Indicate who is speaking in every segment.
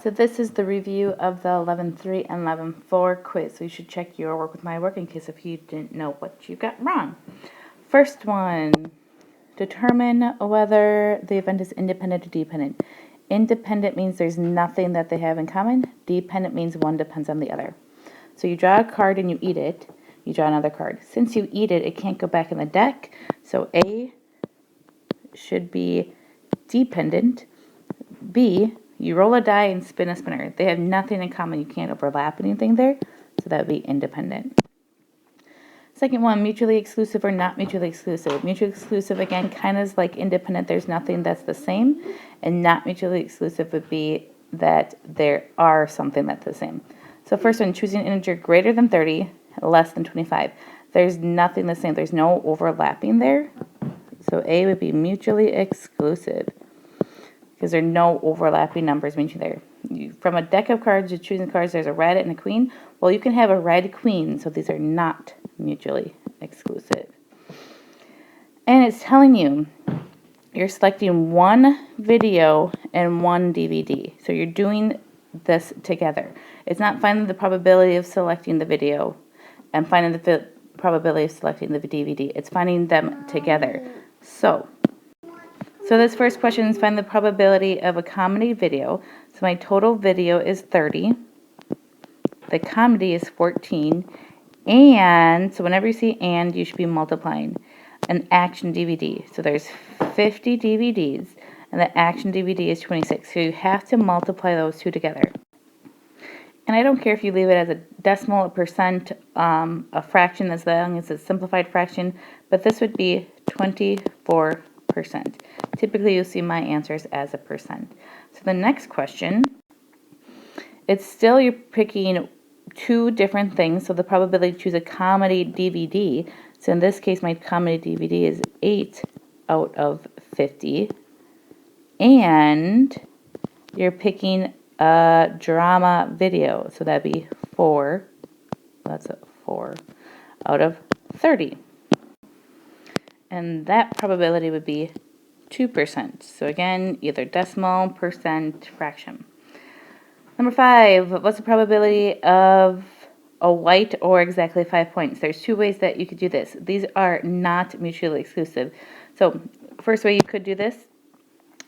Speaker 1: So this is the review of the 11.3 and 11.4 quiz. So you should check your work with my work in case if you didn't know what you got wrong. First one, determine whether the event is independent or dependent. Independent means there's nothing that they have in common. Dependent means one depends on the other. So you draw a card and you eat it. You draw another card. Since you eat it, it can't go back in the deck. So A should be dependent. B, you roll a die and spin a spinner. They have nothing in common. You can't overlap anything there. So that would be independent. Second one, mutually exclusive or not mutually exclusive. Mutually exclusive, again, kind of is like independent. There's nothing that's the same. And not mutually exclusive would be that there are something that's the same. So first one, choosing an integer greater than 30, less than 25. There's nothing the same. There's no overlapping there. So A would be mutually exclusive, because there are no overlapping numbers mentioned there. From a deck of cards, you're choosing cards, there's a red and a queen. Well, you can have a red queen, so these are not mutually exclusive. And it's telling you you're selecting one video and one DVD. So you're doing this together. It's not finding the probability of selecting the video and finding the probability of selecting the DVD. It's finding them together. So this first question is find the probability of a comedy video. So my total video is 30. The comedy is 14. And, so whenever you see and, you should be multiplying an action DVD. So there's 50 DVDs, and the action DVD is 26. So you have to multiply those two together. And I don't care if you leave it as a decimal, a percent, a fraction, as long as it's a simplified fraction, but this would be 24%. Typically, you'll see my answers as a percent. So the next question, it's still you're picking two different things. So the probability to choose a comedy DVD. So in this case, my comedy DVD is 8 out of 50. And you're picking a drama video. So that'd be 4. That's a 4 out of 30. And that probability would be 2%. So again, either decimal, percent, fraction. Number 5, what's the probability of a white or exactly 5 points? There's two ways that you could do this. These are not mutually exclusive. So first way you could do this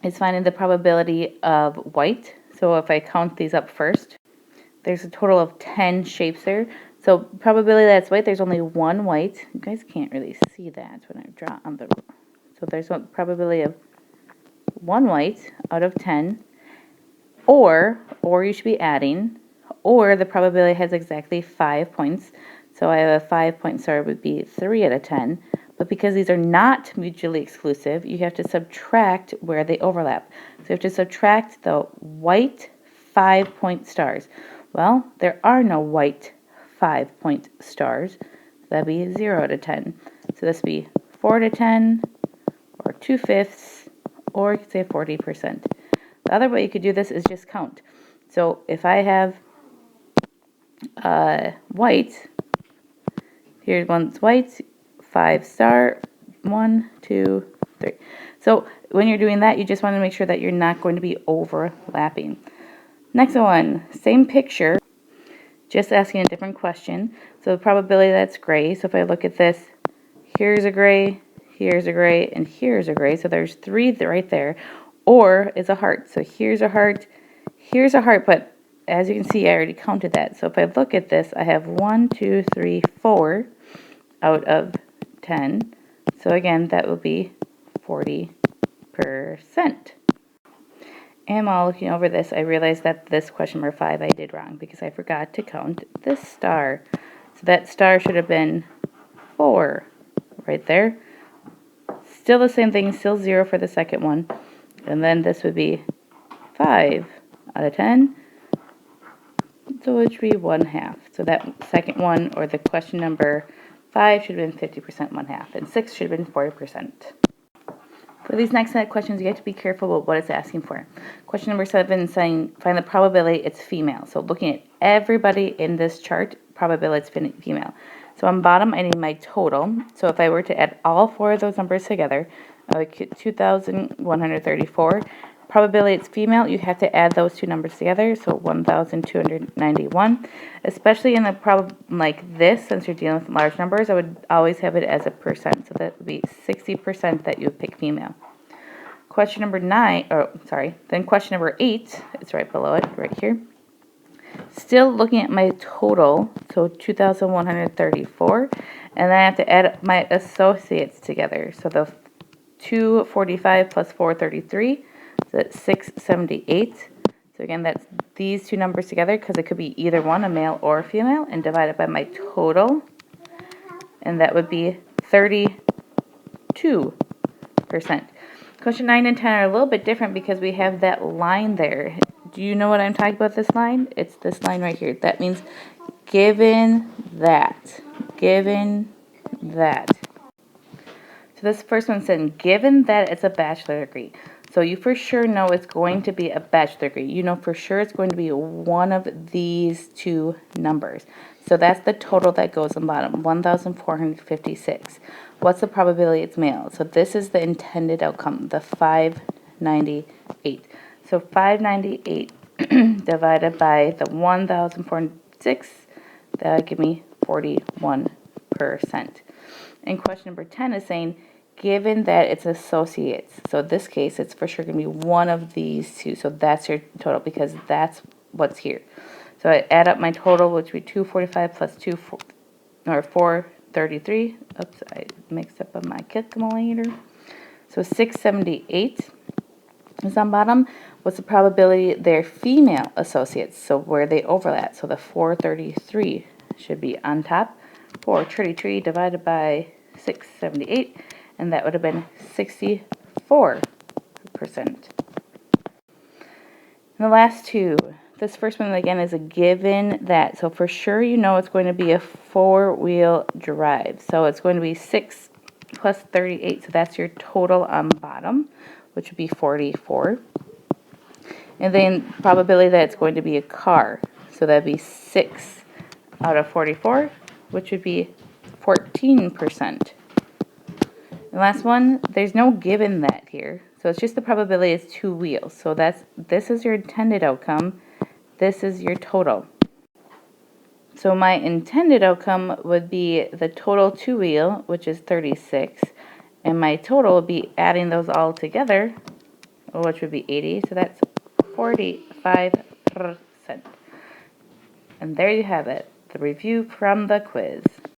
Speaker 1: is finding the probability of white. So if I count these up first, there's a total of 10 shapes there. So probability that's white, there's only one white. You guys can't really see that when I draw on the... So there's a probability of one white out of 10. Or you should be adding, or the probability has exactly 5 points. So I have a 5-point star would be 3 out of 10. But because these are not mutually exclusive, you have to subtract where they overlap. So you have to subtract the white 5-point stars. Well, there are no white 5-point stars. That'd be 0 out of 10. So this would be 4 out of 10, or 2/5, or you could say 40%. The other way you could do this is just count. So if I have white, here's one's white, 5 star, 1, 2, 3. So when you're doing that, you just want to make sure that you're not going to be overlapping. Next one, same picture, just asking a different question. So the probability that's gray. So if I look at this, here's a gray, here's a gray, and here's a gray. So there's 3 right there. Or is a heart. So here's a heart, but as you can see, I already counted that. So if I look at this, I have 1, 2, 3, 4 out of 10. So again, that will be 40%. And while looking over this, I realized that this question number 5 I did wrong because I forgot to count this star. So that star should have been 4 right there. Still the same thing, still 0 for the second one. And then this would be 5 out of 10. So it should be 1/2. So that second one, or the question number 5, should have been 50%, 1/2. And 6 should have been 40%. For these next set of questions, you have to be careful about what it's asking for. Question number 7 is saying, find the probability it's female. So looking at everybody in this chart, probability it's female. So on bottom, I need my total. So if I were to add all 4 of those numbers together, I would get 2,134. probability it's female, you have to add those two numbers together, so 1,291. Especially in the like this, since you're dealing with large numbers, I would always have it as a percent, so that would be 60% that you would pick female. Question number 9, then question number 8, it's right below it, right here. Still looking at my total, so 2,134, and then I have to add up my associates together. So the 245 plus 433, so that's 678. So again, that's these two numbers together, because it could be either one, a male or a female, and divided by my total, and that would be 32%. Question 9 and 10 are a little bit different because we have that line there. Do you know what I'm talking about, this line? It's this line right here. That means given that. Given that. So this first one said, given that it's a bachelor degree. So you for sure know it's going to be a bachelor degree. You know for sure it's going to be one of these two numbers. So that's the total that goes on bottom, 1,456. What's the probability it's male? So this is the intended outcome, the 598. So 598 divided by the 1,406, that would give me 41%. And question number 10 is saying, given that it's associates, so in this case, it's for sure going to be one of these two. So that's your total, because that's what's here. So I add up my total, which would be 245 plus 433. Oops, I mixed up on my calculator. So 678 is on bottom. What's the probability they're female associates? So where they overlap. So the 433 should be on top. 433 divided by 678, and that would have been 64%. And the last two, this first one again is a given that. So for sure you know it's going to be a four-wheel drive. So it's going to be 6 plus 38, so that's your total on bottom, which would be 44. And then probability that it's going to be a car. So that'd be 6 out of 44, which would be 14%. The last one, there's no given that here. So it's just the probability is two wheels. So this is your intended outcome. This is your total. So my intended outcome would be the total two wheel, which is 36. And my total would be adding those all together, which would be 80. So that's 45%. And there you have it, the review from the quiz.